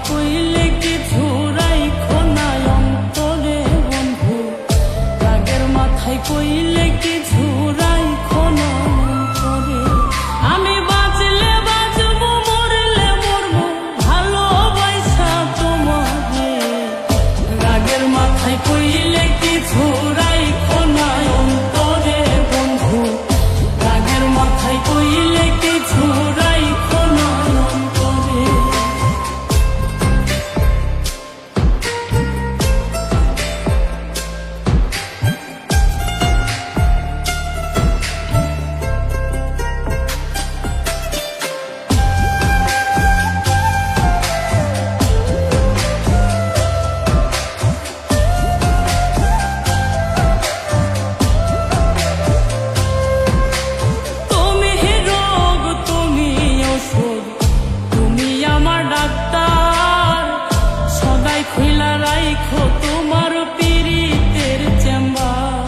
কইলে কিছু রাইখো না অন্তরে বন্ধু, রাগের মাথায় কইলে কিছু রাইখো না অন্তরে। আমি বাঁচলে বাঁচবো, মরলে মরবো, ভালোবাসা তোমারে। রাগের মাথায় কইলে কিছু রাইখো না অন্তরে বন্ধু, রাগের মাথায় কইলে কিছু রাইখো না অন্তরে। খুইলা রাইখো তোমার পীড়িতের চেম্বার।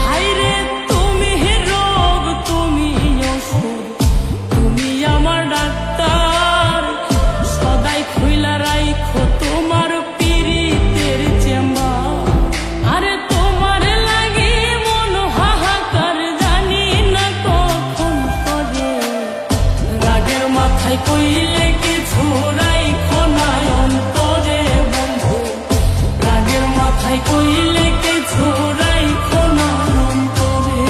হায়রে তুমি রোগ, তুমি ওষুধ, তুমি আমার ডাক্তার। সদাই খুইলা রাইখো তোমার পীড়িতের চেম্বার। আরে তোমার লাগি মন হাহাকার, জানি না কখন করে। রাগের মাথায় কইলে কিছু রাইখো না অন্তরে বন্ধু, রাগের মাথায় কইলে কিছু রাইখো না অন্তরে।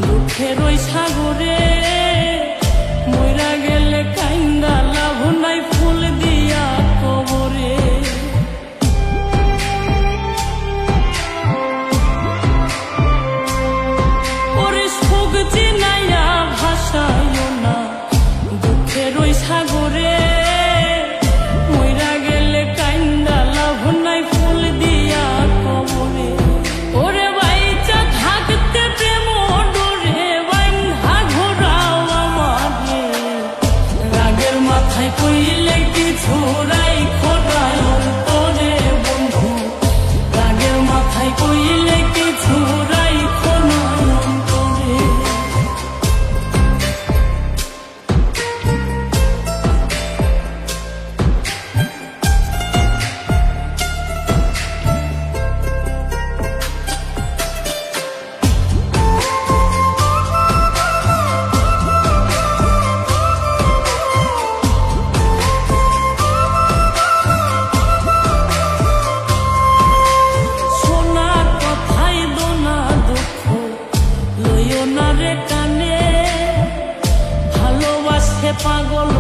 দুঃখের ওই সাগরে মইরা গেলে কাইন্দা লাভ নাই, ফুল দিয়া কবরে। ওরে সুখ চিনাইয়া ভাসাইও না দুঃখের ওই সাগরে, মইরা গেলে কাইন্দা লাভ নাই, ফুল দিয়া কবরে। ওরে বাইচা থাকতে প্রেম মাথায় কইলে কিছু রাইখো না অন্তরে বন্ধু, রাগের মাথায় কইলে কিছু রাইখো না অন্তরে। পাগল